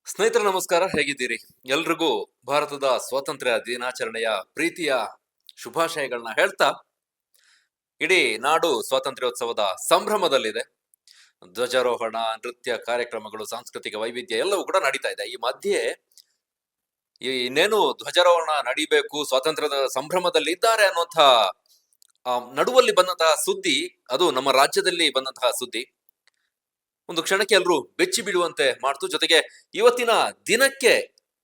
ಸ್ನೇಹಿತರೆ ನಮಸ್ಕಾರ, ಹೇಗಿದ್ದೀರಿ? ಎಲ್ರಿಗೂ ಭಾರತದ ಸ್ವಾತಂತ್ರ್ಯ ದಿನಾಚರಣೆಯ ಪ್ರೀತಿಯ ಶುಭಾಶಯಗಳನ್ನ ಹೇಳ್ತಾ, ಇಡೀ ನಾಡು ಸ್ವಾತಂತ್ರ್ಯೋತ್ಸವದ ಸಂಭ್ರಮದಲ್ಲಿದೆ. ಧ್ವಜಾರೋಹಣ, ನೃತ್ಯ ಕಾರ್ಯಕ್ರಮಗಳು, ಸಾಂಸ್ಕೃತಿಕ ವೈವಿಧ್ಯ ಎಲ್ಲವೂ ಕೂಡ ನಡೀತಾ ಇದೆ. ಈ ಮಧ್ಯೆ ಇನ್ನೇನು ಧ್ವಜಾರೋಹಣ ನಡಿಬೇಕು, ಸ್ವಾತಂತ್ರ್ಯದ ಸಂಭ್ರಮದಲ್ಲಿ ಇದ್ದಾರೆ ಅನ್ನುವಂಥ ನಡುವಲ್ಲಿ ಬಂದಂತಹ ಸುದ್ದಿ, ಅದು ನಮ್ಮ ರಾಜ್ಯದಲ್ಲಿ ಬಂದಂತಹ ಸುದ್ದಿ ಒಂದು ಕ್ಷಣಕ್ಕೆ ಎಲ್ಲರೂ ಬೆಚ್ಚಿ ಬಿಡುವಂತೆ ಮಾಡ್ತು. ಜೊತೆಗೆ ಇವತ್ತಿನ ದಿನಕ್ಕೆ,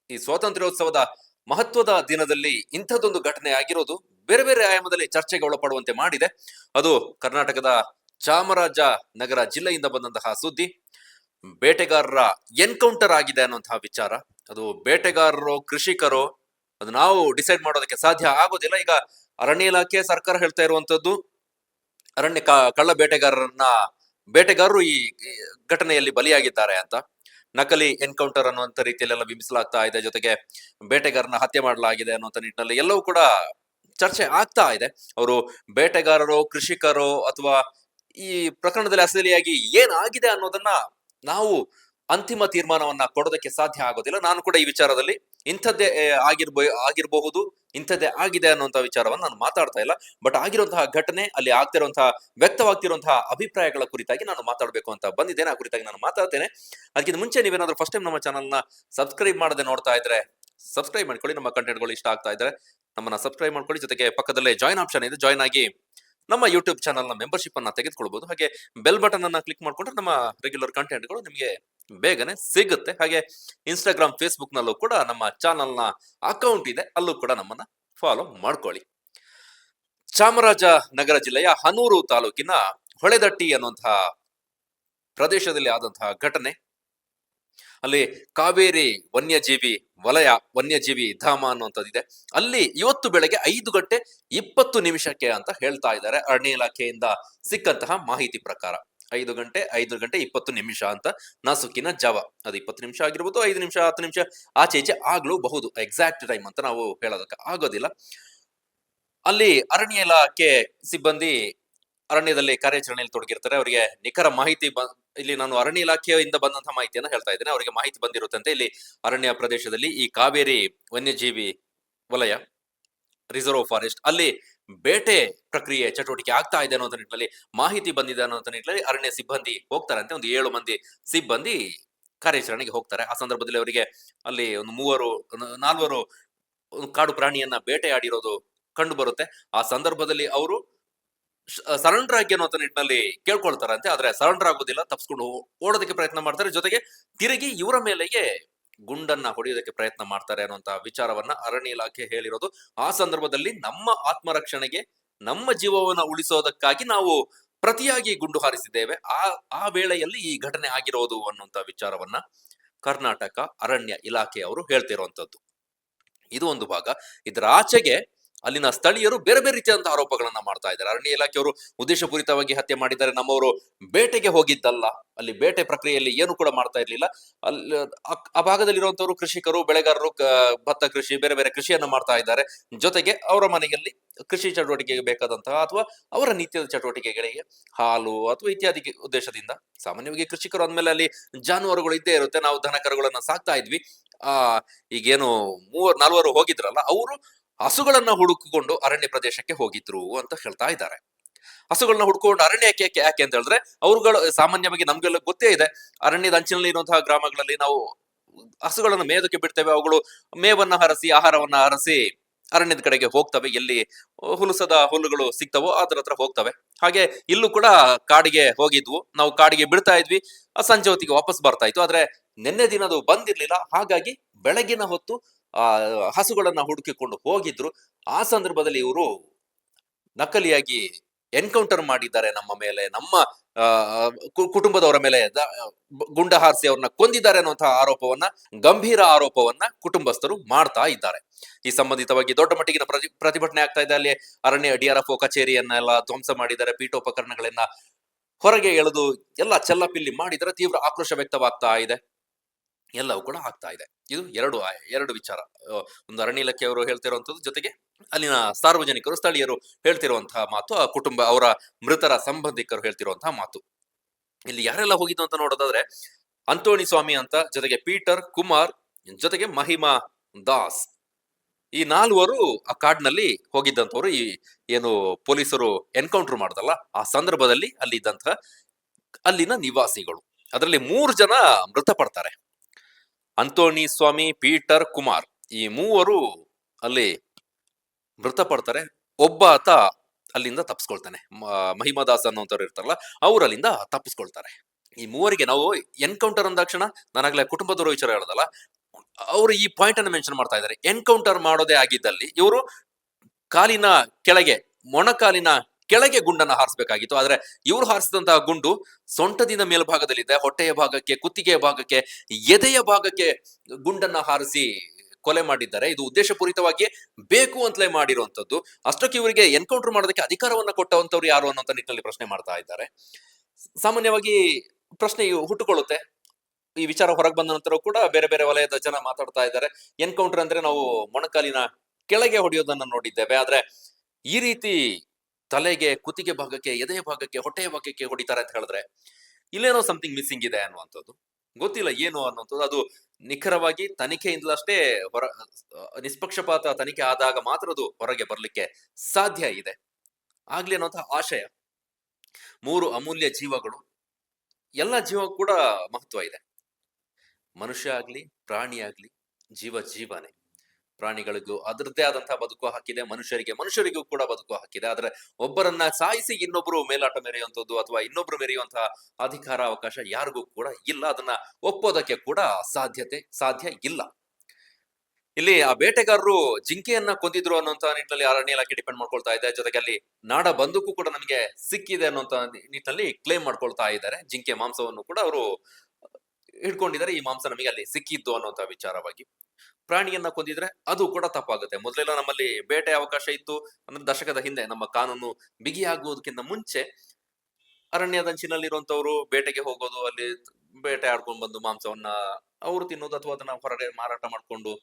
ಈ ಸ್ವಾತಂತ್ರ್ಯೋತ್ಸವದ ಮಹತ್ವದ ದಿನದಲ್ಲಿ ಇಂಥದ್ದೊಂದು ಘಟನೆ ಆಗಿರೋದು ಬೇರೆ ಬೇರೆ ಆಯಾಮದಲ್ಲಿ ಚರ್ಚೆಗೆ ಒಳಪಡುವಂತೆ ಮಾಡಿದೆ. ಅದು ಕರ್ನಾಟಕದ ಚಾಮರಾಜನಗರ ಜಿಲ್ಲೆಯಿಂದ ಬಂದಂತಹ ಸುದ್ದಿ. ಬೇಟೆಗಾರರ ಎನ್ಕೌಂಟರ್ ಆಗಿದೆ ಅನ್ನುವಂತಹ ವಿಚಾರ. ಅದು ಬೇಟೆಗಾರರು, ಕೃಷಿಕರು, ಅದು ನಾವು ಡಿಸೈಡ್ ಮಾಡೋದಕ್ಕೆ ಸಾಧ್ಯ ಆಗೋದಿಲ್ಲ. ಈಗ ಅರಣ್ಯ ಇಲಾಖೆ, ಸರ್ಕಾರ ಹೇಳ್ತಾ ಇರುವಂತದ್ದು, ಕಳ್ಳ ಬೇಟೆಗಾರರು ಈ ಘಟನೆಯಲ್ಲಿ ಬಲಿಯಾಗಿದ್ದಾರೆ ಅಂತ. ನಕಲಿ ಎನ್ಕೌಂಟರ್ ಅನ್ನುವಂಥ ರೀತಿಯಲ್ಲೆಲ್ಲ ಬಿಂಬಿಸಲಾಗ್ತಾ ಇದೆ. ಜೊತೆಗೆ ಬೇಟೆಗಾರನ ಹತ್ಯೆ ಮಾಡಲಾಗಿದೆ ಅನ್ನುವಂಥ ನಿಟ್ಟಿನಲ್ಲಿ ಎಲ್ಲವೂ ಕೂಡ ಚರ್ಚೆ ಆಗ್ತಾ ಇದೆ. ಅವರು ಬೇಟೆಗಾರರು, ಕೃಷಿಕರು, ಅಥವಾ ಈ ಪ್ರಕರಣದಲ್ಲಿ ಅಸಲಿಯಾಗಿ ಏನಾಗಿದೆ ಅನ್ನೋದನ್ನ ನಾವು ಅಂತಿಮ ತೀರ್ಮಾನವನ್ನ ಕೊಡೋದಕ್ಕೆ ಸಾಧ್ಯ ಆಗೋದಿಲ್ಲ. ನಾನು ಕೂಡ ಈ ವಿಚಾರದಲ್ಲಿ ಇಂಥದ್ದೇ ಆಗಿರಬಹುದು, ಇಂಥದ್ದೇ ಆಗಿದೆ ಅನ್ನುವಂಥ ವಿಚಾರವನ್ನು ನಾನು ಮಾತಾಡ್ತಾ ಇಲ್ಲ. ಬಟ್ ಆಗಿರುವಂತಹ ಘಟನೆ, ಅಲ್ಲಿ ಆಗ್ತಿರುವಂತಹ ವ್ಯಕ್ತವಾಗ್ತಿರುವಂತಹ ಅಭಿಪ್ರಾಯಗಳ ಕುರಿತಾಗಿ ನಾನು ಮಾತಾಡಬೇಕು ಅಂತ ಬಂದಿದ್ದೇನೆ. ಆ ಕುರಿತಾಗಿ ನಾನು ಮಾತಾಡ್ತೇನೆ. ಅದಕ್ಕಿಂತ ಮುಂಚೆ ನೀವೇನಾದ್ರೂ ಫಸ್ಟ್ ಟೈಮ್ ನಮ್ಮ ಚಾನಲ್ನ ಸಬ್ಸ್ಕ್ರೈಬ್ ಮಾಡದೆ ನೋಡ್ತಾ ಇದ್ರೆ ಸಬ್ಸ್ಕ್ರೈಬ್ ಮಾಡ್ಕೊಳ್ಳಿ. ನಮ್ಮ ಕಂಟೆಂಟ್ಗಳು ಇಷ್ಟ ಆಗ್ತಾ ಇದ್ರೆ ನಮ್ಮನ್ನ ಸಬ್ಸ್ಕ್ರೈಬ್ ಮಾಡ್ಕೊಳ್ಳಿ. ಜೊತೆಗೆ ಪಕ್ಕದಲ್ಲೇ ಜಾಯ್ನ್ ಆಪ್ಷನ್ ಇದೆ, ಜಾಯ್ನ್ ಆಗಿ ನಮ್ಮ ಯೂಟ್ಯೂಬ್ ಚಾನಲ್ನ ಮೆಂಬರ್ಶಿಪ್ ಅನ್ನ ತೆಗೆದುಕೊಳ್ಬಹುದು. ಹಾಗೆ ಬೆಲ್ ಬಟನ್ ಅನ್ನ ಕ್ಲಿಕ್ ಮಾಡ್ಕೊಂಡ್ರೆ ನಮ್ಮ ರೆಗ್ಯುಲರ್ ಕಂಟೆಂಟ್ಗಳು ನಿಮಗೆ ಬೇಗನೆ ಸಿಗುತ್ತೆ. ಹಾಗೆ ಇನ್ಸ್ಟಾಗ್ರಾಮ್, ಫೇಸ್ಬುಕ್ ನಲ್ಲೂ ಕೂಡ ನಮ್ಮ ಚಾನಲ್ನ ಅಕೌಂಟ್ ಇದೆ, ಅಲ್ಲೂ ಕೂಡ ನಮ್ಮನ್ನ ಫಾಲೋ ಮಾಡ್ಕೊಳ್ಳಿ. ಚಾಮರಾಜನಗರ ಜಿಲ್ಲೆಯ ಹನೂರು ತಾಲೂಕಿನ ಹೊಳೆದಟ್ಟಿ ಅನ್ನುವಂತಹ ಪ್ರದೇಶದಲ್ಲಿ ಆದಂತಹ ಘಟನೆ. ಅಲ್ಲಿ ಕಾವೇರಿ ವನ್ಯಜೀವಿ ಧಾಮ ಅನ್ನುವಂಥದ್ದಿದೆ. ಅಲ್ಲಿ ಇವತ್ತು ಬೆಳಗ್ಗೆ 5:20 ಅಂತ ಹೇಳ್ತಾ ಇದ್ದಾರೆ ಅರಣ್ಯ ಇಲಾಖೆಯಿಂದ ಸಿಕ್ಕಂತಹ ಮಾಹಿತಿ ಪ್ರಕಾರ. 5:20 ಅಂತ ನಾಸುಕಿನ ಜಾವ. ಅದು 20 ನಿಮಿಷ ಆಗಿರ್ಬೋದು, 5 ನಿಮಿಷ, 10 ನಿಮಿಷ ಆಚೆ ಈಚೆ ಆಗ್ಲೂಬಹುದು. ಎಕ್ಸಾಕ್ಟ್ ಟೈಮ್ ಅಂತ ನಾವು ಹೇಳೋದಕ್ಕೆ ಆಗೋದಿಲ್ಲ. ಅಲ್ಲಿ ಅರಣ್ಯ ಇಲಾಖೆ ಸಿಬ್ಬಂದಿ ಅರಣ್ಯದಲ್ಲಿ ಕಾರ್ಯಾಚರಣೆಯಲ್ಲಿ ತೊಡಗಿರ್ತಾರೆ. ಅವರಿಗೆ ನಿಖರ ಮಾಹಿತಿ ಇಲ್ಲಿ ನಾನು ಅರಣ್ಯ ಇಲಾಖೆಯಿಂದ ಬಂದಂತಹ ಮಾಹಿತಿಯನ್ನ ಹೇಳ್ತಾ ಇದ್ದೇನೆ. ಅವರಿಗೆ ಮಾಹಿತಿ ಬಂದಿರುತ್ತಂತೆ, ಇಲ್ಲಿ ಅರಣ್ಯ ಪ್ರದೇಶದಲ್ಲಿ ಈ ಕಾವೇರಿ ವನ್ಯಜೀವಿ ವಲಯ, ರಿಸರ್ವ್ ಫಾರೆಸ್ಟ್, ಅಲ್ಲಿ ಬೇಟೆ ಪ್ರಕ್ರಿಯೆ ಚಟುವಟಿಕೆ ಆಗ್ತಾ ಇದೆ ಅನ್ನೋ ನಿಟ್ಟಿನಲ್ಲಿ ಮಾಹಿತಿ ಬಂದಿದೆ ಅನ್ನೋ ನಿಟ್ಟಿನಲ್ಲಿ ಅರಣ್ಯ ಸಿಬ್ಬಂದಿ ಹೋಗ್ತಾರಂತೆ. ಒಂದು 7 ಮಂದಿ ಸಿಬ್ಬಂದಿ ಕಾರ್ಯಾಚರಣೆಗೆ ಹೋಗ್ತಾರೆ. ಆ ಸಂದರ್ಭದಲ್ಲಿ ಅವರಿಗೆ ಅಲ್ಲಿ ಒಂದು 4 ಕಾಡು ಪ್ರಾಣಿಯನ್ನ ಬೇಟೆಯಾಡಿರೋದು ಕಂಡು ಬರುತ್ತೆ. ಆ ಸಂದರ್ಭದಲ್ಲಿ ಅವರು ಸರೆಂಡರ್ ಆಗಿ ಅನ್ನೋ ನಿಟ್ಟಿನಲ್ಲಿ ಕೇಳ್ಕೊಳ್ತಾರಂತೆ. ಆದ್ರೆ ಸರೆಂಡರ್ ಆಗೋದಿಲ್ಲ, ತಪ್ಪಿಸ್ಕೊಂಡು ಓಡೋದಕ್ಕೆ ಪ್ರಯತ್ನ ಮಾಡ್ತಾರೆ. ಜೊತೆಗೆ ತಿರುಗಿ ಇವರ ಮೇಲೆಗೆ ಗುಂಡನ್ನ ಹೊಡೆಯೋದಕ್ಕೆ ಪ್ರಯತ್ನ ಮಾಡ್ತಾರೆ ಅನ್ನುವಂತಹ ವಿಚಾರವನ್ನ ಅರಣ್ಯ ಇಲಾಖೆ ಹೇಳಿರೋದು. ಆ ಸಂದರ್ಭದಲ್ಲಿ ನಮ್ಮ ಆತ್ಮರಕ್ಷಣೆಗೆ, ನಮ್ಮ ಜೀವವನ್ನ ಉಳಿಸೋದಕ್ಕಾಗಿ ನಾವು ಪ್ರತಿಯಾಗಿ ಗುಂಡು ಹಾರಿಸಿದ್ದೇವೆ. ಆ ವೇಳೆಯಲ್ಲಿ ಈ ಘಟನೆ ಆಗಿರೋದು ಅನ್ನುವಂತ ವಿಚಾರವನ್ನ ಕರ್ನಾಟಕ ಅರಣ್ಯ ಇಲಾಖೆಯವರು ಹೇಳ್ತಿರುವಂತದ್ದು. ಇದು ಒಂದು ಭಾಗ. ಇದರ ಆಚೆಗೆ ಅಲ್ಲಿನ ಸ್ಥಳೀಯರು ಬೇರೆ ಬೇರೆ ರೀತಿಯಾದಂತಹ ಆರೋಪಗಳನ್ನ ಮಾಡ್ತಾ ಇದ್ದಾರೆ. ಅರಣ್ಯ ಇಲಾಖೆಯವರು ಉದ್ದೇಶಪೂರಿತವಾಗಿ ಹತ್ಯೆ ಮಾಡಿದ್ದಾರೆ, ನಮ್ಮವರು ಬೇಟೆಗೆ ಹೋಗಿದ್ದಲ್ಲ, ಅಲ್ಲಿ ಬೇಟೆ ಪ್ರಕ್ರಿಯೆಯಲ್ಲಿ ಏನು ಕೂಡ ಮಾಡ್ತಾ ಇರ್ಲಿಲ್ಲ. ಅಲ್ಲಿ ಆ ಭಾಗದಲ್ಲಿರುವಂತವರು ಕೃಷಿಕರು, ಬೆಳೆಗಾರರು, ಭತ್ತ ಕೃಷಿ, ಬೇರೆ ಬೇರೆ ಕೃಷಿಯನ್ನ ಮಾಡ್ತಾ ಇದ್ದಾರೆ. ಜೊತೆಗೆ ಅವರ ಮನೆಯಲ್ಲಿ ಕೃಷಿ ಚಟುವಟಿಕೆಗೆ ಬೇಕಾದಂತಹ ಅಥವಾ ಅವರ ನಿತ್ಯದ ಚಟುವಟಿಕೆಗಳಿಗೆ ಹಾಲು ಅಥವಾ ಇತ್ಯಾದಿ ಉದ್ದೇಶದಿಂದ, ಸಾಮಾನ್ಯವಾಗಿ ಕೃಷಿಕರು ಅಂದ್ಮೇಲೆ ಅಲ್ಲಿ ಜಾನುವಾರುಗಳು ಇದ್ದೇ ಇರುತ್ತೆ. ನಾವು ದನ ಕರುಗಳನ್ನ ಸಾಕ್ತಾ ಇದ್ವಿ. ಈಗೇನು 4 ಹೋಗಿದ್ರಲ್ಲ, ಅವರು ಹಸುಗಳನ್ನ ಹುಡುಕಿಕೊಂಡು ಅರಣ್ಯ ಪ್ರದೇಶಕ್ಕೆ ಹೋಗಿದ್ರು ಅಂತ ಹೇಳ್ತಾ ಇದ್ದಾರೆ. ಹಸುಗಳನ್ನ ಹುಡ್ಕೊಂಡು ಅರಣ್ಯಕ್ಕೆ ಯಾಕೆ ಅಂತ ಹೇಳಿದ್ರೆ, ಅವರುಗಳು ಸಾಮಾನ್ಯವಾಗಿ ನಮ್ಗೆಲ್ಲ ಗೊತ್ತೇ ಇದೆ, ಅರಣ್ಯದ ಅಂಚಿನಲ್ಲಿ ಇರುವಂತಹ ಗ್ರಾಮಗಳಲ್ಲಿ ನಾವು ಹಸುಗಳನ್ನು ಮೇಯೋದಕ್ಕೆ ಬಿಡ್ತೇವೆ. ಅವುಗಳು ಮೇವನ್ನ ಹರಸಿ, ಆಹಾರವನ್ನ ಹರಸಿ ಅರಣ್ಯದ ಕಡೆಗೆ ಹೋಗ್ತವೆ. ಎಲ್ಲಿ ಹುಲುಸದ ಹುಲ್ಲುಗಳು ಸಿಗ್ತವೋ ಅದರ ಹತ್ರ ಹೋಗ್ತವೆ. ಹಾಗೆ ಇಲ್ಲೂ ಕೂಡ ಕಾಡಿಗೆ ಹೋಗಿದ್ವು. ನಾವು ಕಾಡಿಗೆ ಬಿಡ್ತಾ ಇದ್ವಿ, ಸಂಜೆ ಹೊತ್ತಿಗೆ ವಾಪಸ್ ಬರ್ತಾ ಇತ್ತು. ಆದ್ರೆ ನಿನ್ನೆ ದಿನ ಅದು ಬಂದಿರ್ಲಿಲ್ಲ. ಹಾಗಾಗಿ ಬೆಳಗಿನ ಹೊತ್ತು ಹಸುಗಳನ್ನ ಹುಡುಕಿಕೊಂಡು ಹೋಗಿದ್ರು. ಆ ಸಂದರ್ಭದಲ್ಲಿ ಇವರು ನಕಲಿಯಾಗಿ ಎನ್ಕೌಂಟರ್ ಮಾಡಿದ್ದಾರೆ, ನಮ್ಮ ಮೇಲೆ, ನಮ್ಮ ಕುಟುಂಬದವರ ಮೇಲೆ ಗುಂಡ ಹಾರಿಸಿ ಅವ್ರನ್ನ ಕೊಂದಿದ್ದಾರೆ ಅನ್ನುವಂತಹ ಗಂಭೀರ ಆರೋಪವನ್ನ ಕುಟುಂಬಸ್ಥರು ಮಾಡ್ತಾ ಇದ್ದಾರೆ. ಈ ಸಂಬಂಧಿತವಾಗಿ ದೊಡ್ಡ ಮಟ್ಟಿಗಿನ ಪ್ರತಿಭಟನೆ ಆಗ್ತಾ ಇದೆ. ಅಲ್ಲಿ ಅರಣ್ಯ DRFO ಕಚೇರಿಯನ್ನೆಲ್ಲ ಧ್ವಂಸ ಮಾಡಿದ್ದಾರೆ, ಪೀಠೋಪಕರಣಗಳನ್ನ ಹೊರಗೆ ಎಳೆದು ಎಲ್ಲ ಚೆಲ್ಲಾಪಿಲ್ಲಿ ಮಾಡಿದರೆ ತೀವ್ರ ಆಕ್ರೋಶ ವ್ಯಕ್ತವಾಗ್ತಾ ಇದೆ. ಎಲ್ಲವೂ ಕೂಡ ಆಗ್ತಾ ಇದೆ. ಇದು ಎರಡು ವಿಚಾರ. ಒಂದು ಅರಣ್ಯ ಇಲಾಖೆಯವರು ಹೇಳ್ತಿರುವಂತದ್ದು, ಜೊತೆಗೆ ಅಲ್ಲಿನ ಸಾರ್ವಜನಿಕರು, ಸ್ಥಳೀಯರು ಹೇಳ್ತಿರುವಂತಹ ಮಾತು, ಆ ಕುಟುಂಬ, ಅವರ ಮೃತರ ಸಂಬಂಧಿಕರು ಹೇಳ್ತಿರುವಂತಹ ಮಾತು. ಇಲ್ಲಿ ಯಾರೆಲ್ಲ ಹೋಗಿದ್ದು ಅಂತ ನೋಡೋದಾದ್ರೆ, ಅಂತೋಣಿ ಸ್ವಾಮಿ ಅಂತ, ಜೊತೆಗೆ ಪೀಟರ್, ಕುಮಾರ್, ಜೊತೆಗೆ ಮಹಿಮಾ ದಾಸ್. ಈ ನಾಲ್ವರು ಆ ಕಾಡ್ನಲ್ಲಿ ಹೋಗಿದ್ದಂಥವ್ರು. ಈ ಏನು ಪೊಲೀಸರು ಎನ್ಕೌಂಟರ್ ಮಾಡ್ದಲ್ಲ ಆ ಸಂದರ್ಭದಲ್ಲಿ ಅಲ್ಲಿ ಇದ್ದಂತ ಅಲ್ಲಿನ ನಿವಾಸಿಗಳು. ಅದರಲ್ಲಿ 3 ಜನ ಮೃತಪಡ್ತಾರೆ. ಅಂತೋಣಿ ಸ್ವಾಮಿ, ಪೀಟರ್, ಕುಮಾರ್, ಈ ಮೂವರು ಅಲ್ಲಿ ಮೃತಪಡ್ತಾರೆ. ಒಬ್ಬ ಆತ ಅಲ್ಲಿಂದ ತಪ್ಪಿಸ್ಕೊಳ್ತಾನೆ. ಮಹಿಮಾದಾಸ್ ಅನ್ನೋಂಥವ್ರು ಇರ್ತಾರಲ್ಲ, ಅವ್ರು ಅಲ್ಲಿಂದ ತಪ್ಪಿಸ್ಕೊಳ್ತಾರೆ. ಈ ಮೂವರಿಗೆ ನಾವು ಎನ್ಕೌಂಟರ್ ಅಂದಾಕ್ಷಣ ನಾನಾಗ್ಲೇ ಕುಟುಂಬದವರು ವಿಚಾರ ಹೇಳೋದಲ್ಲ, ಅವರು ಈ ಪಾಯಿಂಟ್ ಅನ್ನು ಮೆನ್ಷನ್ ಮಾಡ್ತಾ ಇದ್ದಾರೆ. ಎನ್ಕೌಂಟರ್ ಮಾಡೋದೇ ಆಗಿದ್ದಲ್ಲಿ ಇವರು ಕಾಲಿನ ಕೆಳಗೆ, ಮೊಣಕಾಲಿನ ಕೆಳಗೆ ಗುಂಡನ್ನ ಹಾರಿಸಬೇಕಾಗಿತ್ತು. ಆದ್ರೆ ಇವ್ರು ಹಾರಿಸಿದಂತಹ ಗುಂಡು ಸೊಂಟದಿಂದ ಮೇಲ್ಭಾಗದಲ್ಲಿದೆ, ಹೊಟ್ಟೆಯ ಭಾಗಕ್ಕೆ, ಕುತ್ತಿಗೆಯ ಭಾಗಕ್ಕೆ, ಎದೆಯ ಭಾಗಕ್ಕೆ ಗುಂಡನ್ನ ಹಾರಿಸಿ ಕೊಲೆ ಮಾಡಿದ್ದಾರೆ. ಇದು ಉದ್ದೇಶಪೂರಿತವಾಗಿ ಬೇಕು ಅಂತಲೇ ಮಾಡಿರುವಂತದ್ದು. ಅಷ್ಟಕ್ಕೆ ಇವರಿಗೆ ಎನ್ಕೌಂಟರ್ ಮಾಡೋದಕ್ಕೆ ಅಧಿಕಾರವನ್ನ ಕೊಟ್ಟವಂತವ್ರು ಯಾರು ಅನ್ನೋಂತ ನಿಟ್ಟಿನಲ್ಲಿ ಪ್ರಶ್ನೆ ಮಾಡ್ತಾ ಇದ್ದಾರೆ. ಸಾಮಾನ್ಯವಾಗಿ ಪ್ರಶ್ನೆ ಹುಟ್ಟುಕೊಳ್ಳುತ್ತೆ. ಈ ವಿಚಾರ ಹೊರಗೆ ಬಂದ ನಂತರ ಕೂಡ ಬೇರೆ ಬೇರೆ ವಲಯದ ಜನ ಮಾತಾಡ್ತಾ ಇದ್ದಾರೆ. ಎನ್ಕೌಂಟರ್ ಅಂದ್ರೆ ನಾವು ಮೊಣಕಾಲಿನ ಕೆಳಗೆ ಹೊಡೆಯೋದನ್ನ ನೋಡಿದ್ದೇವೆ, ಆದ್ರೆ ಈ ರೀತಿ ತಲೆಗೆ, ಕುತ್ತಿಗೆ ಭಾಗಕ್ಕೆ, ಎದೆಯ ಭಾಗಕ್ಕೆ, ಹೊಟ್ಟೆಯ ಭಾಗಕ್ಕೆ ಹೊಡಿತಾರೆ ಅಂತ ಹೇಳಿದ್ರೆ ಇಲ್ಲೇನೋ ಸಮಥಿಂಗ್ ಮಿಸ್ಸಿಂಗ್ ಇದೆ ಅನ್ನುವಂಥದ್ದು. ಗೊತ್ತಿಲ್ಲ ಏನು ಅನ್ನುವಂಥದ್ದು. ಅದು ನಿಖರವಾಗಿ ತನಿಖೆಯಿಂದಲಷ್ಟೇ ನಿಷ್ಪಕ್ಷಪಾತ ತನಿಖೆ ಆದಾಗ ಮಾತ್ರ ಅದು ಹೊರಗೆ ಬರ್ಲಿಕ್ಕೆ ಸಾಧ್ಯ ಇದೆ. ಆಗ್ಲಿ ಅನ್ನುವಂತಹ ಆಶಯ. 3 ಅಮೂಲ್ಯ ಜೀವಗಳು, ಎಲ್ಲ ಜೀವ ಕೂಡ ಮಹತ್ವ ಇದೆ. ಮನುಷ್ಯ ಆಗ್ಲಿ, ಪ್ರಾಣಿ ಆಗ್ಲಿ, ಜೀವನೇ. ಪ್ರಾಣಿಗಳಿಗೂ ಅದರದ್ದೇ ಆದಂತಹ ಬದುಕು ಹಾಕಿದೆ, ಮನುಷ್ಯರಿಗೂ ಕೂಡ ಬದುಕು ಹಾಕಿದೆ. ಆದ್ರೆ ಒಬ್ಬರನ್ನ ಸಾಯಿಸಿ ಇನ್ನೊಬ್ರು ಮೇಲಾಟ ಮೆರೆಯುವಂಥದ್ದು ಅಥವಾ ಇನ್ನೊಬ್ರು ಮೆರೆಯುವಂತಹ ಅಧಿಕಾರ, ಅವಕಾಶ ಯಾರಿಗೂ ಕೂಡ ಇಲ್ಲ. ಅದನ್ನ ಒಪ್ಪೋದಕ್ಕೆ ಕೂಡ ಸಾಧ್ಯ ಇಲ್ಲ. ಇಲ್ಲಿ ಆ ಬೇಟೆಗಾರರು ಜಿಂಕೆಯನ್ನ ಕೊಂದಿದ್ರು ಅನ್ನುವಂತ ನಿಟ್ಟಿನಲ್ಲಿ ಅರಣ್ಯ ಇಲಾಖೆ ಡಿಪೆಂಡ್ ಮಾಡ್ಕೊಳ್ತಾ ಇದೆ. ಜೊತೆಗೆ ಅಲ್ಲಿ ನಾಡ ಬಂದೂಕು ಕೂಡ ನಮಗೆ ಸಿಕ್ಕಿದೆ ಅನ್ನುವಂತ ನಿಟ್ಟಿನಲ್ಲಿ ಕ್ಲೇಮ್ ಮಾಡ್ಕೊಳ್ತಾ ಇದ್ದಾರೆ. ಜಿಂಕೆ ಮಾಂಸವನ್ನು ಕೂಡ ಅವರು ಹಿಡ್ಕೊಂಡಿದ್ದಾರೆ. ಈ ಮಾಂಸ ನಮಗೆ ಅಲ್ಲಿ ಸಿಕ್ಕಿದ್ದು ಅನ್ನುವಂತ ವಿಚಾರವಾಗಿ. ಪ್ರಾಣಿಯನ್ನ ಕೊಂದಿದ್ರೆ ಅದು ಕೂಡ ತಪ್ಪಾಗುತ್ತೆ. ಮೊದಲೆಲ್ಲ ನಮ್ಮಲ್ಲಿ ಬೇಟೆ ಅವಕಾಶ ಇತ್ತು ಅಂದ್ರೆ ದಶಕದ ಹಿಂದೆ ನಮ್ಮ ಕಾನೂನು ಬಿಗಿಯಾಗುವುದಕ್ಕಿಂತ ಮುಂಚೆ ಅರಣ್ಯದಂಚಿನಲ್ಲಿರುವಂತವ್ರು ಬೇಟೆಗೆ ಹೋಗೋದು, ಅಲ್ಲಿ ಬೇಟೆ ಆಡ್ಕೊಂಡು ಬಂದು ಮಾಂಸವನ್ನ ಅವರು ತಿನ್ನೋದು ಅಥವಾ ಅದನ್ನ ಹೊರಗೆ ಮಾರಾಟ ಮಾಡ್ಕೊಂಡು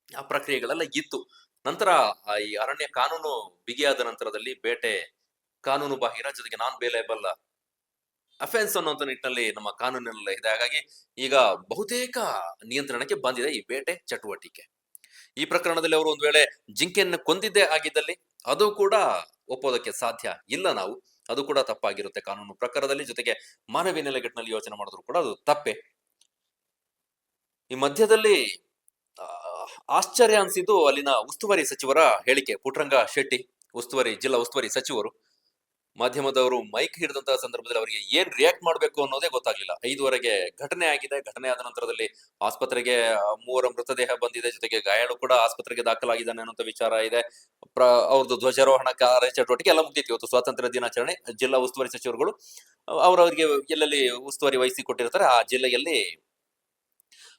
ಆ ಪ್ರಕ್ರಿಯೆಗಳೆಲ್ಲ ಇತ್ತು. ನಂತರ ಈ ಅರಣ್ಯ ಕಾನೂನು ಬಿಗಿಯಾದ ನಂತರದಲ್ಲಿ ಬೇಟೆ ಕಾನೂನು ಬಾಹಿರ, ಜೊತೆಗೆ ನಾನ್ ಬೇಲೇಬಲ್ ಅಫೆನ್ಸ್ ಅನ್ನುವಂತ ನಿಟ್ಟಿನಲ್ಲಿ ನಮ್ಮ ಕಾನೂನಿನಲ್ಲಿ ಇದೆ. ಹಾಗಾಗಿ ಈಗ ಬಹುತೇಕ ನಿಯಂತ್ರಣಕ್ಕೆ ಬಂದಿದೆ ಈ ಬೇಟೆ ಚಟುವಟಿಕೆ. ಈ ಪ್ರಕರಣದಲ್ಲಿ ಅವರು ಒಂದು ವೇಳೆ ಜಿಂಕೆಯನ್ನು ಕೊಂದಿದ್ದೇ ಆಗಿದ್ದಲ್ಲಿ ಅದು ಕೂಡ ಒಪ್ಪೋದಕ್ಕೆ ಸಾಧ್ಯ ಇಲ್ಲ ನಾವು. ಅದು ಕೂಡ ತಪ್ಪಾಗಿರುತ್ತೆ ಕಾನೂನು ಪ್ರಕಾರದಲ್ಲಿ. ಜೊತೆಗೆ ಮಾನವೀಯ ನೆಲೆಗಟ್ಟಿನಲ್ಲಿ ಯೋಚನೆ ಮಾಡಿದ್ರು ಕೂಡ ಅದು ತಪ್ಪೆ. ಈ ಮಧ್ಯದಲ್ಲಿ ಆಶ್ಚರ್ಯ ಅನ್ಸಿದ್ದು ಅಲ್ಲಿನ ಉಸ್ತುವಾರಿ ಸಚಿವರ ಹೇಳಿಕೆ. ಪುಟ್ಟರಂಗ ಶೆಟ್ಟಿ ಜಿಲ್ಲಾ ಉಸ್ತುವಾರಿ ಸಚಿವರು ಮಾಧ್ಯಮದವರು ಮೈಕ್ ಹಿಡಿದಂತಹ ಸಂದರ್ಭದಲ್ಲಿ ಅವರಿಗೆ ಏನ್ ರಿಯಾಕ್ಟ್ ಮಾಡಬೇಕು ಅನ್ನೋದೇ ಗೊತ್ತಾಗ್ಲಿಲ್ಲ. 5ವರೆಗೆ ಘಟನೆ ಆಗಿದೆ. ಘಟನೆ ಆದ ನಂತರದಲ್ಲಿ ಆಸ್ಪತ್ರೆಗೆ 3 ಮೃತದೇಹ ಬಂದಿದೆ. ಜೊತೆಗೆ ಗಾಯಾಳು ಕೂಡ ಆಸ್ಪತ್ರೆಗೆ ದಾಖಲಾಗಿದ್ದಾನೆ ಅನ್ನೋ ವಿಚಾರ ಇದೆ. ಅವ್ರದ್ದು ಧ್ವಜಾರೋಹಣ ಕಾರ್ಯಚಟುವಟಿಕೆ ಎಲ್ಲ ಮುಗಿದಿತ್ತು. ಇವತ್ತು ಸ್ವಾತಂತ್ರ್ಯ ದಿನಾಚರಣೆ. ಜಿಲ್ಲಾ ಉಸ್ತುವಾರಿ ಸಚಿವರುಗಳು ಅವರವರಿಗೆ ಎಲ್ಲೆಲ್ಲಿ ಉಸ್ತುವಾರಿ ವಹಿಸಿ ಕೊಟ್ಟಿರ್ತಾರೆ ಆ ಜಿಲ್ಲೆಯಲ್ಲಿ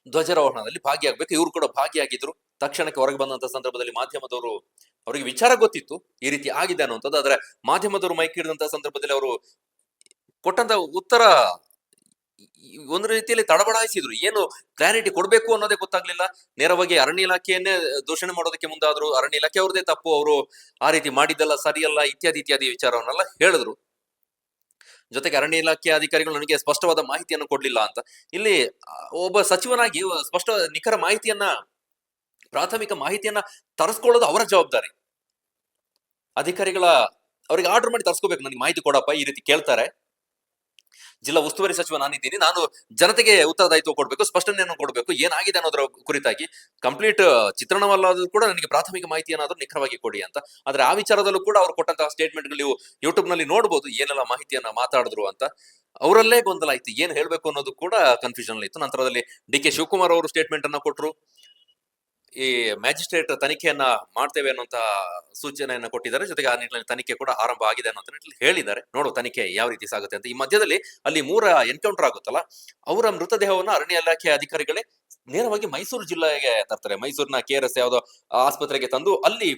ಧ್ವಜಾರೋಹಣದಲ್ಲಿ ಭಾಗಿಯಾಗಬೇಕು. ಇವರು ಕೂಡ ಭಾಗಿಯಾಗಿದ್ರು. ತಕ್ಷಣಕ್ಕೆ ಹೊರಗೆ ಬಂದಂತ ಸಂದರ್ಭದಲ್ಲಿ ಮಾಧ್ಯಮದವರು, ಅವರಿಗೆ ವಿಚಾರ ಗೊತ್ತಿತ್ತು ಈ ರೀತಿ ಆಗಿದೆ ಅನ್ನುವಂಥದ್ದು. ಆದ್ರೆ ಮಾಧ್ಯಮದವರು ಮೈಕ್ ಹಿಡಿದಂತಹ ಸಂದರ್ಭದಲ್ಲಿ ಅವರು ಕೊಟ್ಟಂತ ಉತ್ತರ ಒಂದು ರೀತಿಯಲ್ಲಿ ತಡಬಡಾಯಿಸಿದ್ರು. ಏನು ಕ್ಲಾರಿಟಿ ಕೊಡ್ಬೇಕು ಅನ್ನೋದೇ ಗೊತ್ತಾಗ್ಲಿಲ್ಲ. ನೇರವಾಗಿ ಅರಣ್ಯ ಇಲಾಖೆಯನ್ನೇ ದೂಷಣೆ ಮಾಡೋದಕ್ಕೆ ಮುಂದಾದ್ರು. ಅರಣ್ಯ ಇಲಾಖೆ ಅವ್ರದೇ ತಪ್ಪು, ಅವರು ಆ ರೀತಿ ಮಾಡಿದ್ದಲ್ಲ, ಸರಿಯಲ್ಲ, ಇತ್ಯಾದಿ ವಿಚಾರವನ್ನೆಲ್ಲ ಹೇಳಿದ್ರು. ಜೊತೆಗೆ ಅರಣ್ಯ ಇಲಾಖೆ ಅಧಿಕಾರಿಗಳು ನನಗೆ ಸ್ಪಷ್ಟವಾದ ಮಾಹಿತಿಯನ್ನು ಕೊಡ್ಲಿಲ್ಲ ಅಂತ. ಇಲ್ಲಿ ಒಬ್ಬ ಸಚಿವನಾಗಿ ನಿಖರ ಮಾಹಿತಿಯನ್ನ, ಪ್ರಾಥಮಿಕ ಮಾಹಿತಿಯನ್ನ ತರಿಸ್ಕೊಳ್ಳೋದು ಅವರ ಜವಾಬ್ದಾರಿ. ಅಧಿಕಾರಿಗಳ ಅವರಿಗೆ ಆರ್ಡರ್ ಮಾಡಿ ತರಿಸ್ಕೋಬೇಕು. ನನಗೆ ಮಾಹಿತಿ ಕೊಡಪ್ಪ, ಈ ರೀತಿ ಕೇಳ್ತಾರೆ, ಜಿಲ್ಲಾ ಉಸ್ತುವಾರಿ ಸಚಿವ ನಾನಿದ್ದೀನಿ, ನಾನು ಜನತೆಗೆ ಉತ್ತರದಾಯಿತ್ವ ಕೊಡ್ಬೇಕು, ಸ್ಪಷ್ಟನೆಯನ್ನು ಕೊಡ್ಬೇಕು, ಏನಾಗಿದೆ ಅನ್ನೋದ್ರ ಕುರಿತಾಗಿ ಕಂಪ್ಲೀಟ್ ಚಿತ್ರಣವಲ್ಲಾದ್ರೂ ಕೂಡ ನನಗೆ ಪ್ರಾಥಮಿಕ ಮಾಹಿತಿಯನ್ನಾದ್ರೂ ನಿಖರವಾಗಿ ಕೊಡಿ ಅಂತ. ಆದ್ರೆ ಆ ವಿಚಾರದಲ್ಲೂ ಕೂಡ ಅವ್ರು ಕೊಟ್ಟಂತಹ ಸ್ಟೇಟ್ಮೆಂಟ್ ನೀವು ಯೂಟ್ಯೂಬ್ ನಲ್ಲಿ ನೋಡಬಹುದು, ಏನೆಲ್ಲ ಮಾಹಿತಿಯನ್ನ ಮಾತಾಡಿದ್ರು ಅಂತ. ಅವರಲ್ಲೇ ಗೊಂದಲ ಆಯ್ತು, ಏನ್ ಹೇಳ್ಬೇಕು ಅನ್ನೋದು ಕೂಡ ಕನ್ಫ್ಯೂಷನ್ ಇತ್ತು. ನಂತರದಲ್ಲಿ ಡಿ.ಕೆ. ಶಿವಕುಮಾರ್ ಅವರು ಸ್ಟೇಟ್ಮೆಂಟ್ ಅನ್ನ ಕೊಟ್ಟರು. ಈ ಮ್ಯಾಜಿಸ್ಟ್ರೇಟ್ ತನಿಖೆಯನ್ನ ಮಾಡ್ತೇವೆ ಅನ್ನುವಂತ ಸೂಚನೆಯನ್ನ ಕೊಟ್ಟಿದ್ದಾರೆ. ಜೊತೆಗೆ ಆ ನಿಟ್ಟಿನಲ್ಲಿ ತನಿಖೆ ಕೂಡ ಆರಂಭ ಆಗಿದೆ ಅನ್ನೋ ನಿಟ್ಟಿನಲ್ಲಿ ಹೇಳಿದ್ದಾರೆ. ನೋಡು ತನಿಖೆ ಯಾವ ರೀತಿ ಸಾಗುತ್ತೆ ಅಂತ. ಈ ಮಧ್ಯದಲ್ಲಿ ಅಲ್ಲಿ 3 ಎನ್ಕೌಂಟರ್ ಆಗುತ್ತಲ್ಲ, ಅವರ ಮೃತದೇಹವನ್ನು ಅರಣ್ಯ ಇಲಾಖೆ ಅಧಿಕಾರಿಗಳೇ ನೇರವಾಗಿ ಮೈಸೂರು ಜಿಲ್ಲೆಗೆ ತರ್ತಾರೆ. ಮೈಸೂರಿನ KRS ಯಾವುದೋ ಆಸ್ಪತ್ರೆಗೆ ತಂದು ಅಲ್ಲಿ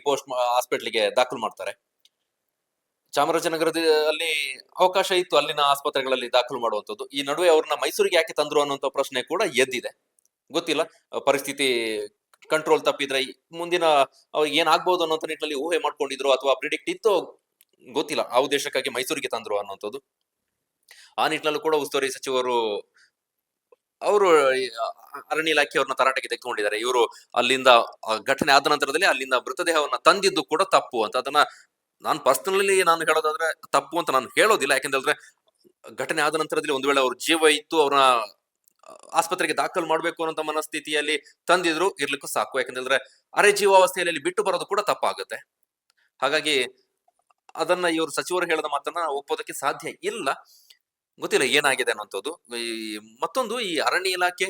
ಹಾಸ್ಪಿಟ್ಲಿಗೆ ದಾಖಲು ಮಾಡ್ತಾರೆ. ಚಾಮರಾಜನಗರದಲ್ಲಿ ಅವಕಾಶ ಇತ್ತು ಅಲ್ಲಿನ ಆಸ್ಪತ್ರೆಗಳಲ್ಲಿ ದಾಖಲು ಮಾಡುವಂತದ್ದು. ಈ ನಡುವೆ ಅವ್ರನ್ನ ಮೈಸೂರಿಗೆ ಯಾಕೆ ತಂದ್ರು ಅನ್ನುವಂತ ಪ್ರಶ್ನೆ ಕೂಡ ಎದ್ದಿದೆ. ಗೊತ್ತಿಲ್ಲ, ಪರಿಸ್ಥಿತಿ ಕಂಟ್ರೋಲ್ ತಪ್ಪಿದ್ರೆ ಮುಂದಿನ ಅವ್ರಿಗೆ ಏನಾಗ್ಬಹುದು ಅನ್ನೋ ನಿಟ್ಟಿನಲ್ಲಿ ಊಹೆ ಮಾಡ್ಕೊಂಡಿದ್ರು ಅಥವಾ ಪ್ರಿಡಿಕ್ಟ್ ಇತ್ತು, ಗೊತ್ತಿಲ್ಲ. ಆ ಉದ್ದೇಶಕ್ಕಾಗಿ ಮೈಸೂರಿಗೆ ತಂದ್ರು ಅನ್ನುವಂಥದ್ದು. ಆ ನಿಟ್ಟಿನಲ್ಲೂ ಕೂಡ ಉಸ್ತುವಾರಿ ಸಚಿವರು ಅವರು ಅರಣ್ಯ ಇಲಾಖೆಯವ್ರನ್ನ ತರಾಟೆಗೆ ತೆಗೆದುಕೊಂಡಿದ್ದಾರೆ. ಇವರು ಅಲ್ಲಿಂದ ಘಟನೆ ಆದ ನಂತರದಲ್ಲಿ ಅಲ್ಲಿಂದ ಮೃತದೇಹವನ್ನ ತಂದಿದ್ದು ಕೂಡ ತಪ್ಪು ಅಂತ. ಅದನ್ನ ನಾನು ಪರ್ಸನಲಿ ನಾನು ಹೇಳೋದಾದ್ರೆ ತಪ್ಪು ಅಂತ ನಾನು ಹೇಳೋದಿಲ್ಲ. ಯಾಕೆಂತೇಳಿದ್ರೆ ಘಟನೆ ಆದ ನಂತರದಲ್ಲಿ ಒಂದು ವೇಳೆ ಅವ್ರ ಜೀವ ಇತ್ತು, ಅವ್ರನ್ನ ಆಸ್ಪತ್ರೆಗೆ ದಾಖಲು ಮಾಡ್ಬೇಕು ಅನ್ನೋ ಮನಸ್ಥಿತಿಯಲ್ಲಿ ತಂದಿದ್ರು, ಇರ್ಲಿಕ್ಕೂ ಸಾಕು. ಯಾಕಂತೇಳಿದ್ರೆ ಅರೆ ಜೀವಾವಸ್ಥೆಯಲ್ಲಿ ಅಲ್ಲಿ ಬಿಟ್ಟು ಬರೋದು ಕೂಡ ತಪ್ಪಾಗುತ್ತೆ. ಹಾಗಾಗಿ ಅದನ್ನ ಇವರು ಸಚಿವರು ಹೇಳಿದ ಮಾತನ್ನ ಒಪ್ಪೋದಕ್ಕೆ ಸಾಧ್ಯ ಇಲ್ಲ. ಗೊತ್ತಿಲ್ಲ ಏನಾಗಿದೆ ಅನ್ನುವಂಥದ್ದು. ಈ ಮತ್ತೊಂದು ಈ ಅರಣ್ಯ ಇಲಾಖೆ,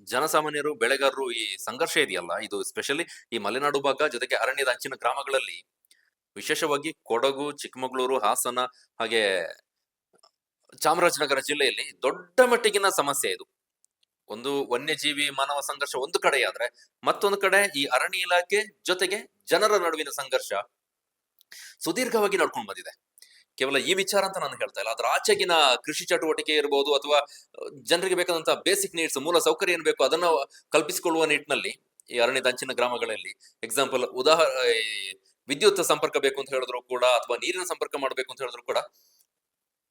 ಜನಸಾಮಾನ್ಯರು, ಬೆಳೆಗಾರರು ಈ ಸಂಘರ್ಷ ಇದೆಯಲ್ಲ, ಇದು ಸ್ಪೆಷಲಿ ಈ ಮಲೆನಾಡು ಭಾಗ ಜೊತೆಗೆ ಅರಣ್ಯದ ಅಂಚಿನ ಗ್ರಾಮಗಳಲ್ಲಿ, ವಿಶೇಷವಾಗಿ ಕೊಡಗು, ಚಿಕ್ಕಮಗಳೂರು, ಹಾಸನ ಹಾಗೆ ಚಾಮರಾಜನಗರ ಜಿಲ್ಲೆಯಲ್ಲಿ ದೊಡ್ಡ ಮಟ್ಟಿಗಿನ ಸಮಸ್ಯೆ ಇದು. ಒಂದು ವನ್ಯಜೀವಿ ಮಾನವ ಸಂಘರ್ಷ ಒಂದು ಕಡೆಯಾದ್ರೆ, ಮತ್ತೊಂದು ಕಡೆ ಈ ಅರಣ್ಯ ಇಲಾಖೆ ಜೊತೆಗೆ ಜನರ ನಡುವಿನ ಸಂಘರ್ಷ ಸುದೀರ್ಘವಾಗಿ ನಡ್ಕೊಂಡು ಬಂದಿದೆ. ಕೇವಲ ಈ ವಿಚಾರ ಅಂತ ನಾನು ಹೇಳ್ತಾ ಇಲ್ಲ, ಅದ್ರ ಆಚೆಗಿನ ಕೃಷಿ ಚಟುವಟಿಕೆ ಇರಬಹುದು, ಅಥವಾ ಜನರಿಗೆ ಬೇಕಾದಂತ ಬೇಸಿಕ್ ನೀಡ್ಸ್, ಮೂಲ ಸೌಕರ್ಯ ಏನ್ ಬೇಕು ಅದನ್ನ ಕಲ್ಪಿಸಿಕೊಳ್ಳುವ ನಿಟ್ಟಿನಲ್ಲಿ ಈ ಅರಣ್ಯದ ಅಂಚಿನ ಗ್ರಾಮಗಳಲ್ಲಿ, ಎಕ್ಸಾಂಪಲ್ ವಿದ್ಯುತ್ ಸಂಪರ್ಕ ಬೇಕು ಅಂತ ಹೇಳಿದ್ರು ಕೂಡ, ಅಥವಾ ನೀರಿನ ಸಂಪರ್ಕ ಮಾಡಬೇಕು ಅಂತ ಹೇಳಿದ್ರು ಕೂಡ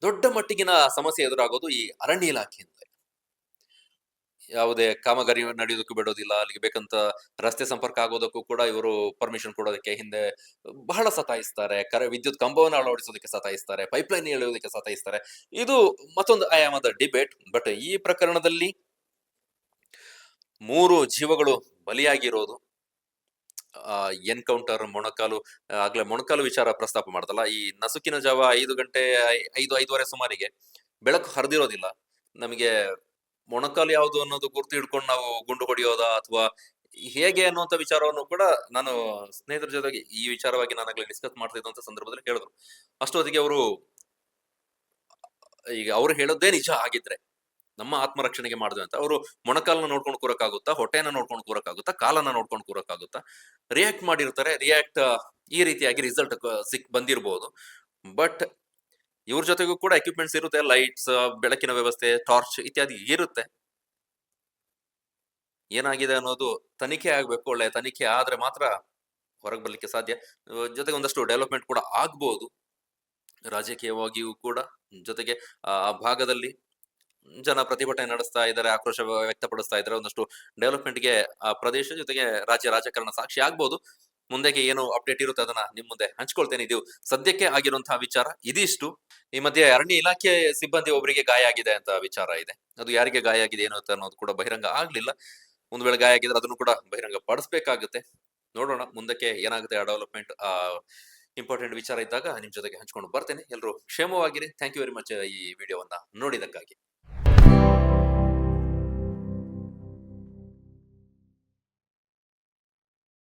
ದೊಡ್ಡ ಮಟ್ಟಿಗಿನ ಸಮಸ್ಯೆ ಎದುರಾಗೋದು ಈ ಅರಣ್ಯ ಇಲಾಖೆಯಿಂದ. ಯಾವುದೇ ಕಾಮಗಾರಿ ನಡೆಯೋದಕ್ಕೂ ಬಿಡೋದಿಲ್ಲ, ಅಲ್ಲಿಗೆ ಬೇಕಂತ ರಸ್ತೆ ಸಂಪರ್ಕ ಆಗೋದಕ್ಕೂ ಕೂಡ ಇವರು ಪರ್ಮಿಷನ್ ಕೊಡೋದಕ್ಕೆ ಹಿಂದೆ ಬಹಳ ಸತಾಯಿಸ್ತಾರೆ. ವಿದ್ಯುತ್ ಕಂಬವನ್ನು ಅಳವಡಿಸೋದಕ್ಕೆ ಸತಾಯಿಸ್ತಾರೆ, ಪೈಪ್ಲೈನ್ ಎಳೆಯೋದಕ್ಕೆ ಸತಾಯಿಸ್ತಾರೆ. ಇದು ಮತ್ತೊಂದು ಆಯಾಮದ ಡಿಬೇಟ್. ಬಟ್ ಈ ಪ್ರಕರಣದಲ್ಲಿ 3 ಜೀವಗಳು ಬಲಿಯಾಗಿರೋದು, ಎನ್ಕೌಂಟರ್, ಮೊಣಕಾಲು, ಆಗ್ಲೇ ಮೊಣಕಾಲು ವಿಚಾರ ಪ್ರಸ್ತಾಪ ಮಾಡ್ದಲ್ಲ, ಈ ನಸುಕಿನ ಜಾವ 5 ಗಂಟೆ 5:05 ಸುಮಾರಿಗೆ ಬೆಳಕು ಹರಿದಿರೋದಿಲ್ಲ. ನಮಗೆ ಮೊಣಕಾಲು ಯಾವುದು ಅನ್ನೋದು ಗುರ್ತು ಹಿಡ್ಕೊಂಡು ನಾವು ಗುಂಡು ಹೊಡೆಯೋದಾ ಅಥವಾ ಹೇಗೆ ಅನ್ನುವಂತ ವಿಚಾರವನ್ನು ಕೂಡ ನಾನು ಸ್ನೇಹಿತರ ಜೊತೆಗೆ ಈ ವಿಚಾರವಾಗಿ ನಾನಾಗ್ಲೇ ಡಿಸ್ಕಸ್ ಮಾಡ್ತಿದ್ದಂತ ಸಂದರ್ಭದಲ್ಲಿ ಹೇಳಿದ್ರು. ಅಷ್ಟೊತ್ತಿಗೆ ಅವರು, ಈಗ ಅವ್ರು ಹೇಳೋದೇ ನಿಜ ಆಗಿದ್ರೆ ನಮ್ಮ ಆತ್ಮರಕ್ಷಣೆಗೆ ಮಾಡಿದ್ವಿ ಅಂತ, ಅವರು ಮೊಣಕಾಲನ್ನ ನೋಡ್ಕೊಂಡು ಕೂರಕ್ಕಾಗುತ್ತಾ, ಹೊಟ್ಟೆನ ನೋಡ್ಕೊಂಡು ಕೂರಕ್ಕಾಗುತ್ತಾ, ಕಾಲನ್ನ ನೋಡ್ಕೊಂಡು ಕೂರಕ್ಕಾಗುತ್ತಾ, ರಿಯಾಕ್ಟ್ ಮಾಡಿರ್ತಾರೆ. ಈ ರೀತಿಯಾಗಿ ರಿಸಲ್ಟ್ ಬಂದಿರಬಹುದು. ಬಟ್ ಇವ್ರ ಜೊತೆಗೂ ಕೂಡ ಎಕ್ವಿಪ್ಮೆಂಟ್ಸ್ ಇರುತ್ತೆ, ಲೈಟ್ಸ್, ಬೆಳಕಿನ ವ್ಯವಸ್ಥೆ, ಟಾರ್ಚ್ ಇತ್ಯಾದಿ ಇರುತ್ತೆ. ಏನಾಗಿದೆ ಅನ್ನೋದು ತನಿಖೆ ಆಗ್ಬೇಕು. ಒಳ್ಳೆ ತನಿಖೆ ಆದ್ರೆ ಮಾತ್ರ ಹೊರಗೆ ಬರ್ಲಿಕ್ಕೆ ಸಾಧ್ಯ. ಜೊತೆಗೆ ಒಂದಷ್ಟು ಡೆವಲಪ್ಮೆಂಟ್ ಕೂಡ ಆಗ್ಬಹುದು ರಾಜಕೀಯವಾಗಿಯೂ ಕೂಡ. ಜೊತೆಗೆ ಆ ಭಾಗದಲ್ಲಿ ಜನ ಪ್ರತಿಭಟನೆ ನಡೆಸ್ತಾ ಇದ್ದಾರೆ, ಆಕ್ರೋಶ ವ್ಯಕ್ತಪಡಿಸ್ತಾ ಇದ್ದಾರೆ. ಒಂದಷ್ಟು ಡೆವಲಪ್ಮೆಂಟ್ಗೆ ಆ ಪ್ರದೇಶ ಜೊತೆಗೆ ರಾಜ್ಯ ರಾಜಕಾರಣ ಸಾಕ್ಷಿ ಆಗ್ಬಹುದು. ಮುಂದೆಗೆ ಏನು ಅಪ್ಡೇಟ್ ಇರುತ್ತೆ ಅದನ್ನ ನಿಮ್ ಮುಂದೆ ಹಂಚ್ಕೊಳ್ತೇನೆ. ಇದು ಸದ್ಯಕ್ಕೆ ಆಗಿರುವಂತಹ ವಿಚಾರ ಇದಿಷ್ಟು. ಈ ಮಧ್ಯೆ ಅರಣ್ಯ ಇಲಾಖೆ ಸಿಬ್ಬಂದಿ ಒಬ್ಬರಿಗೆ ಗಾಯ ಆಗಿದೆ ಅಂತ ವಿಚಾರ ಇದೆ. ಅದು ಯಾರಿಗೆ ಗಾಯ ಆಗಿದೆ ಏನು ಅನ್ನೋದು ಕೂಡ ಬಹಿರಂಗ ಆಗ್ಲಿಲ್ಲ. ಒಂದ್ ವೇಳೆ ಗಾಯ ಆಗಿದ್ರೆ ಅದನ್ನು ಕೂಡ ಬಹಿರಂಗ ಪಡಿಸ್ಬೇಕಾಗುತ್ತೆ. ನೋಡೋಣ ಮುಂದಕ್ಕೆ ಏನಾಗುತ್ತೆ ಆ ಡೆವಲಪ್ಮೆಂಟ್. ಇಂಪಾರ್ಟೆಂಟ್ ವಿಚಾರ ಇದ್ದಾಗ ನಿಮ್ ಜೊತೆಗೆ ಹಂಚ್ಕೊಂಡು ಬರ್ತೇನೆ. ಎಲ್ಲರೂ ಕ್ಷೇಮವಾಗಿರಿ. ಥ್ಯಾಂಕ್ ಯು ವೆರಿ ಮಚ್ ಈ ವಿಡಿಯೋವನ್ನ ನೋಡಿದಕ್ಕಾಗಿ.